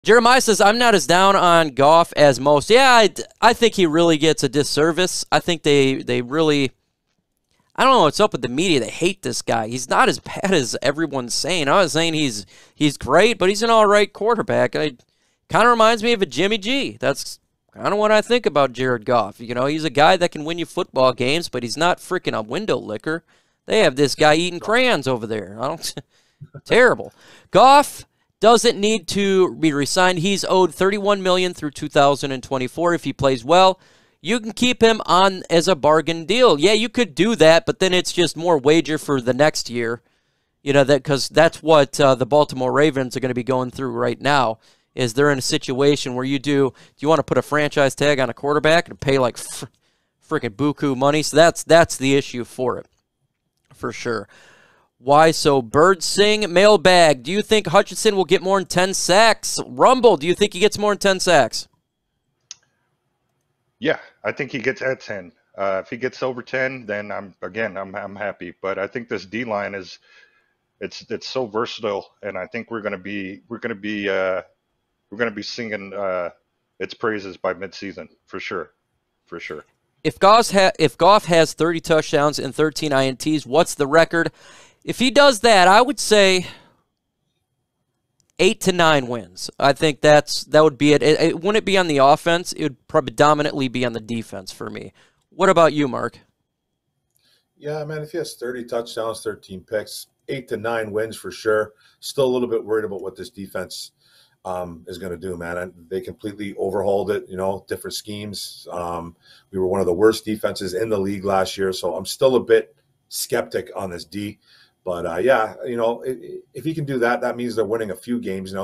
Jeremiah says, I'm not as down on Goff as most. Yeah, I think he really gets a disservice. I think they really, I don't know what's up with the media. They hate this guy. He's not as bad as everyone's saying. I was saying he's great, but he's an all right quarterback. Kind of reminds me of a Jimmy G. That's kind of what I think about Jared Goff. You know, he's a guy that can win you football games, but he's not freaking a window licker. They have this guy eating crayons over there. Terrible. Goff doesn't need to be re-signed. He's owed $31 million through 2024 if he plays well. You can keep him on as a bargain deal. Yeah, you could do that, but then it's just more wager for the next year. You know, that because that's what the Baltimore Ravens are going to be going through right now. Is they're in a situation where do you want to put a franchise tag on a quarterback and pay like freaking buku money? So that's the issue for it, for sure. Why so? Bird Sing, Mailbag. Do you think Hutchinson will get more than 10 sacks? Rumble, do you think he gets more than 10 sacks? Yeah, I think he gets at 10. If he gets over 10, then I'm happy. But I think this D line it's so versatile, and I think we're gonna be singing its praises by midseason for sure. If Goff has 30 touchdowns and 13 INTs, what's the record? If he does that, I would say 8 to 9 wins. I think that would be it. It wouldn't be on the offense. It would predominantly be on the defense for me. What about you, Mark? Yeah, man, if he has 30 touchdowns, 13 picks, 8 to 9 wins for sure. Still a little bit worried about what this defense is going to do, man. And they completely overhauled it, different schemes. We were one of the worst defenses in the league last year, so I'm still a bit skeptic on this D. But, yeah, if he can do that, that means they're winning a few games,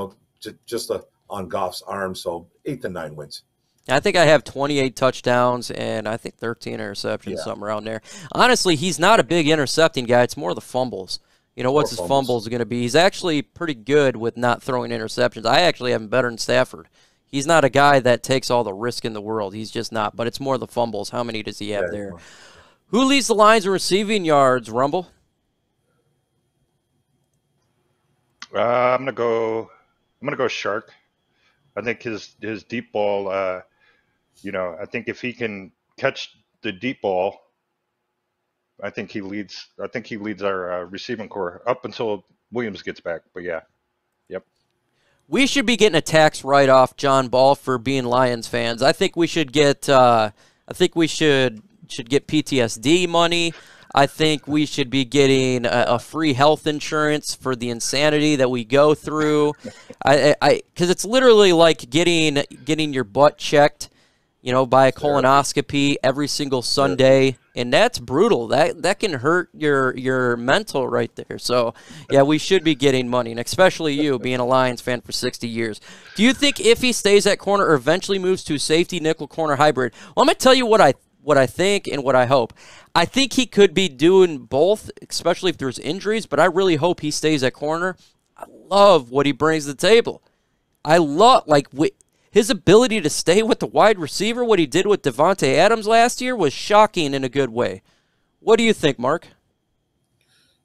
just on Goff's arm. So 8 to 9 wins. I think I have 28 touchdowns and I think 13 interceptions, something around there. Honestly, he's not a big intercepting guy. It's more the fumbles. What's his fumbles going to be? He's actually pretty good with not throwing interceptions. I actually have him better than Stafford. He's not a guy that takes all the risk in the world. He's just not. But it's more the fumbles. How many does he have there? Who leads the Lions in receiving yards, Rumble? I'm gonna go Chark. I think his deep ball. I think if he can catch the deep ball, I think he leads our receiving core up until Williams gets back. But yeah, yep. We should be getting a tax write-off, John Ball, for being Lions fans. I think we should get. I think we should get PTSD money. I think we should be getting a free health insurance for the insanity that we go through. Because it's literally like getting your butt checked, by a colonoscopy every single Sunday, and that's brutal. That can hurt your mental right there. So yeah, we should be getting money, and especially you being a Lions fan for 60 years. Do you think if he stays at corner or eventually moves to safety nickel corner hybrid? Well, I'm gonna tell you what I think and what I hope. I think he could be doing both, especially if there's injuries, but I really hope he stays at corner. I love what he brings to the table. I love, his ability to stay with the wide receiver, what he did with Devontae Adams last year was shocking in a good way. What do you think, Mark?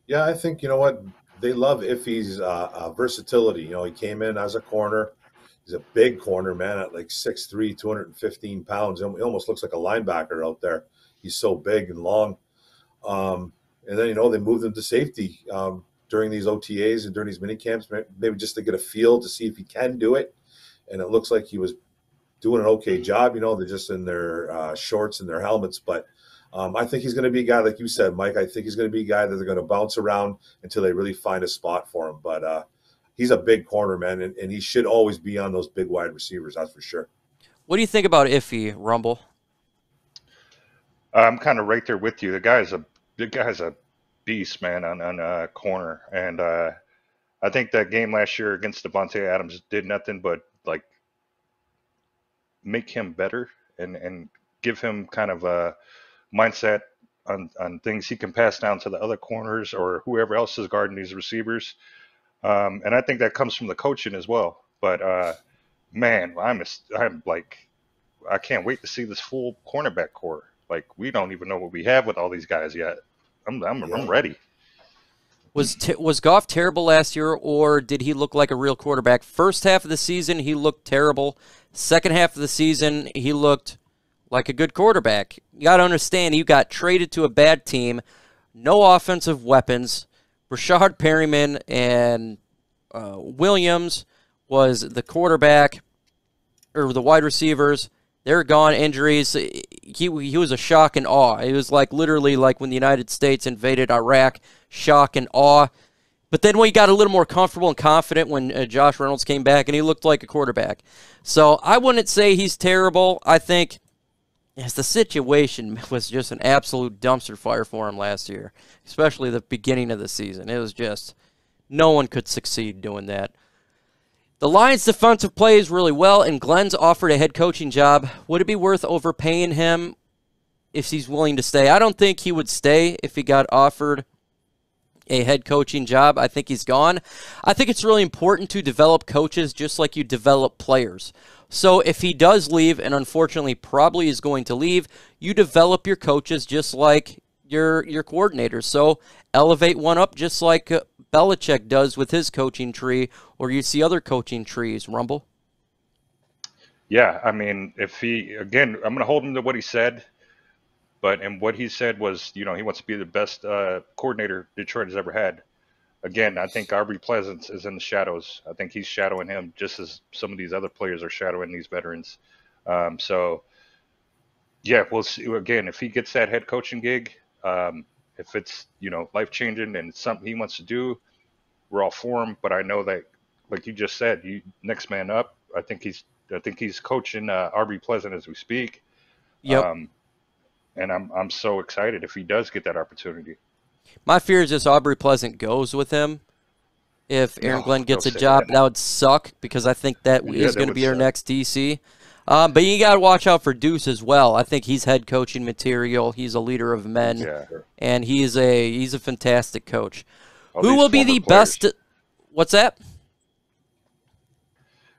Yeah, I think, they love Iffy's versatility. He came in as a corner. He's a big corner, man, at like 6'3", 215 pounds. He almost looks like a linebacker out there. He's so big and long. And then, they moved him to safety during these OTAs and during these mini camps, maybe just to get a feel to see if he can do it. And it looks like he was doing an okay job. They're just in their shorts and their helmets. But I think he's going to be a guy, like you said, Mike. I think he's going to be a guy that they're going to bounce around until they really find a spot for him. But he's a big corner, man, and he should always be on those big wide receivers, that's for sure. What do you think about Iffy, Rumble? I'm kind of right there with you. The guy's a beast, man, on corner, and I think that game last year against Devontae Adams did nothing but make him better and give him kind of a mindset on things he can pass down to the other corners or whoever else is guarding these receivers. And I think that comes from the coaching as well. But man, I can't wait to see this full cornerback core. We don't even know what we have with all these guys yet. I'm ready. Was Goff terrible last year, or did he look like a real quarterback? First half of the season, he looked terrible. Second half of the season, he looked like a good quarterback. You got to understand, you got traded to a bad team, no offensive weapons. Rashad Perryman and Williams was the quarterback, or the wide receivers. They're gone, injuries. He was a shock and awe. It was like literally like when the United States invaded Iraq, shock and awe. But then we got a little more comfortable and confident when Josh Reynolds came back, and he looked like a quarterback. So I wouldn't say he's terrible. I think yes, the situation was just an absolute dumpster fire for him last year, especially the beginning of the season. It was just no one could succeed doing that. The Lions' defensive plays really well, and Glenn's offered a head coaching job. Would it be worth overpaying him if he's willing to stay? I don't think he would stay if he got offered a head coaching job. I think he's gone. I think it's really important to develop coaches just like you develop players. So if he does leave, and unfortunately probably is going to leave, you develop your coaches just like your coordinators. So elevate one up just like Belichick does with his coaching tree, or you see other coaching trees. Rumble? Yeah, I mean, if he, again, I'm going to hold him to what he said, and what he said was, he wants to be the best coordinator Detroit has ever had. Again, I think Aubrey Pleasant is in the shadows. I think he's shadowing him just as some of these other players are shadowing these veterans. So, yeah, we'll see. Again, if he gets that head coaching gig, if it's, life-changing and it's something he wants to do, we're all for him. But I know that, like you just said, next man up. I think he's coaching Aubrey Pleasant as we speak. Yep. And I'm so excited if he does get that opportunity. My fear is just Aubrey Pleasant goes with him. If Aaron Glenn gets a job, that would suck, because I think that is going to be our next DC. But you got to watch out for Deuce as well. I think he's head coaching material. He's a leader of men, and he's a fantastic coach. Who will be the best? What's that?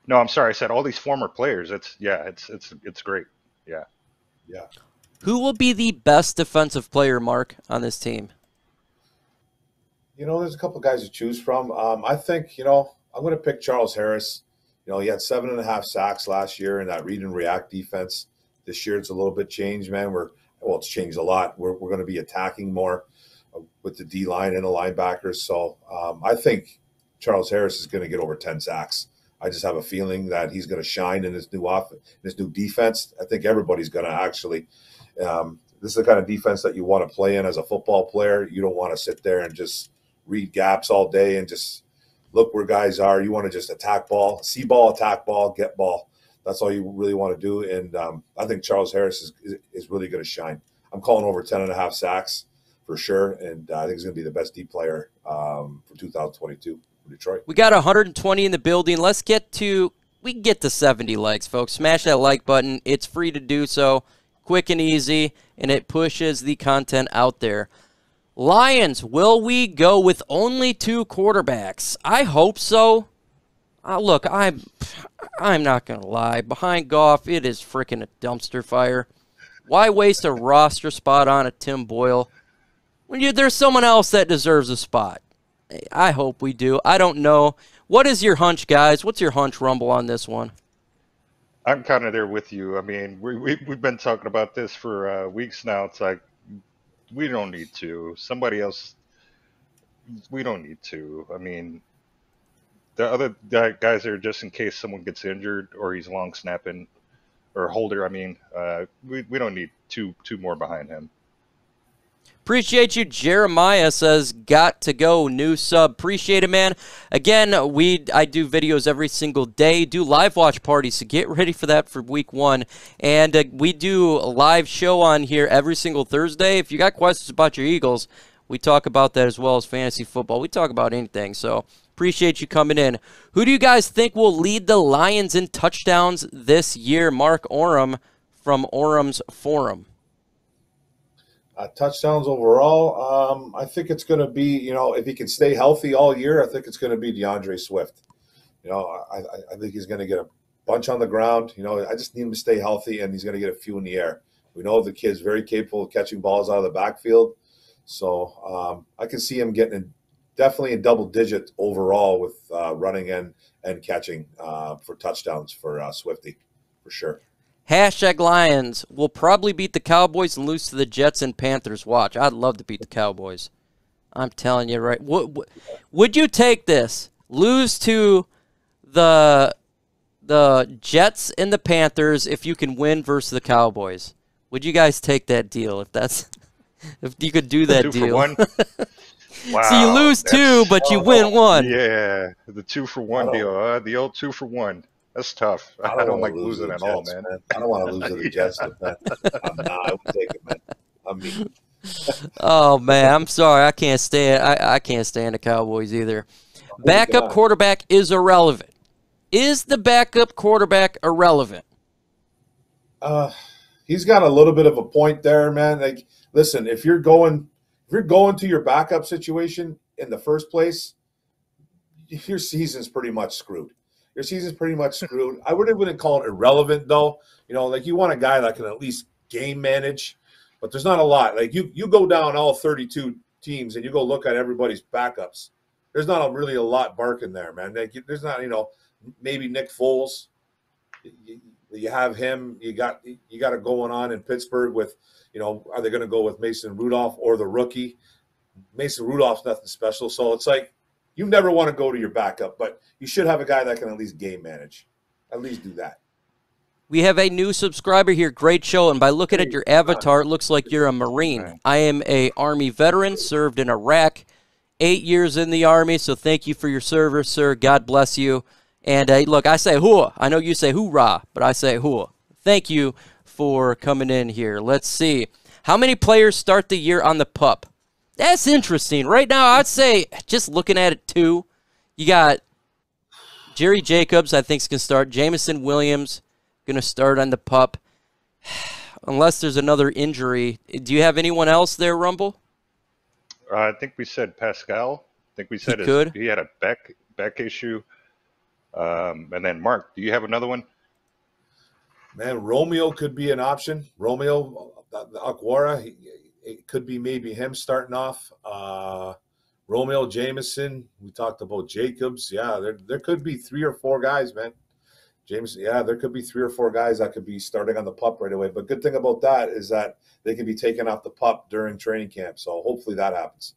No, I'm sorry. I said all these former players. It's great. Yeah. Who will be the best defensive player, Mark, on this team? There's a couple of guys to choose from. I think, I'm going to pick Charles Harris. He had 7.5 sacks last year in that read and react defense. This year it's a little bit changed, man. It's changed a lot. We're going to be attacking more with the D-line and the linebackers. So I think Charles Harris is going to get over 10 sacks. I just have a feeling that he's going to shine in this new defense. I think everybody's going to actually this is the kind of defense that you want to play in as a football player. You don't want to sit there and just read gaps all day and just look where guys are. You want to just attack ball, see ball, attack ball, get ball. That's all you really want to do. And I think Charles Harris is really going to shine. I'm calling over 10.5 sacks for sure. And I think he's going to be the best D player for 2022 for Detroit. We got 120 in the building. We can get to 70 likes, folks. Smash that like button. It's free to do so. Quick and easy, and it pushes the content out there. Lions, will we go with only 2 quarterbacks? I hope so. Look, I'm not going to lie. Behind Goff, it is freaking a dumpster fire. Why waste a roster spot on a Tim Boyle when there's someone else that deserves a spot? I hope we do. I don't know. What is your hunch, guys? What's your hunch, Rumble, on this one? I'm kind of there with you. I mean, we've been talking about this for weeks now. It's like, we don't need to. Somebody else, we don't need to. I mean, the other guys are just in case someone gets injured or he's long snapping or holder. I mean, we don't need two more behind him. Appreciate you. Jeremiah says, got to go, new sub. Appreciate it, man. Again, I do videos every single day, do live watch parties, so get ready for that for week 1. And we do a live show on here every single Thursday. If you got questions about your Eagles, we talk about that as well as fantasy football. We talk about anything, so appreciate you coming in. Who do you guys think will lead the Lions in touchdowns this year? Mark Oram from Orum's Forum. Touchdowns overall, I think it's going to be, if he can stay healthy all year, I think it's going to be DeAndre Swift. I think he's going to get a bunch on the ground. I just need him to stay healthy, and he's going to get a few in the air. We know the kid's very capable of catching balls out of the backfield. So I can see him getting definitely in double digit overall with running and catching for touchdowns for Swifty, for sure. Hashtag Lions will probably beat the Cowboys and lose to the Jets and Panthers. Watch, I'd love to beat the Cowboys. I'm telling you, right? Would you take this? Lose to the Jets and the Panthers if you can win versus the Cowboys. Would you guys take that deal if you could do that 2 deal? for 1. Wow, so you lose 2, but you win 1. Yeah, the 2 for 1 deal. The old 2 for 1. That's tough. I don't like losing at all, man. I don't want to lose to the Jets. Man. I would take it, man. I mean. Oh man, I'm sorry. I can't stand the Cowboys either. Backup quarterback is irrelevant. Is the backup quarterback irrelevant? He's got a little bit of a point there, man. Like, listen, if you're going to your backup situation in the first place, your season's pretty much screwed. Your season's pretty much screwed. I wouldn't call it irrelevant, though. You know, like you want a guy that can at least game manage, but there's not a lot. Like you go down all 32 teams and you go look at everybody's backups. There's not really a lot barking there, man. Like, there's not, maybe Nick Foles. You have him. You got it going on in Pittsburgh with, are they going to go with Mason Rudolph or the rookie? Mason Rudolph's nothing special. So it's like, you never want to go to your backup, but you should have a guy that can at least game manage. At least do that. We have a new subscriber here. Great show. And by looking at your avatar, it looks like you're a Marine. I am a Army veteran, served in Iraq, 8 years in the Army. So thank you for your service, sir. God bless you. And look, I say hooah. I know you say hoorah, but I say hooah. Thank you for coming in here. Let's see. How many players start the year on the PUP? That's interesting. Right now, I'd say, just looking at it, 2. You got Jerry Jacobs, I think, is going to start. Jameson Williams, going to start on the PUP. Unless there's another injury. Do you have anyone else there, Rumble? I think we said Pascal. I think we said he had a back issue. And then Mark, do you have another one? Man, Romeo could be an option. Romeo Akwara, it could be maybe him starting off. Romeo Jameson, we talked about Jacobs. Yeah, there could be 3 or 4 guys, man. Jameson, yeah, there could be 3 or 4 guys that could be starting on the PUP right away. But good thing about that is that they can be taken off the PUP during training camp. So hopefully that happens.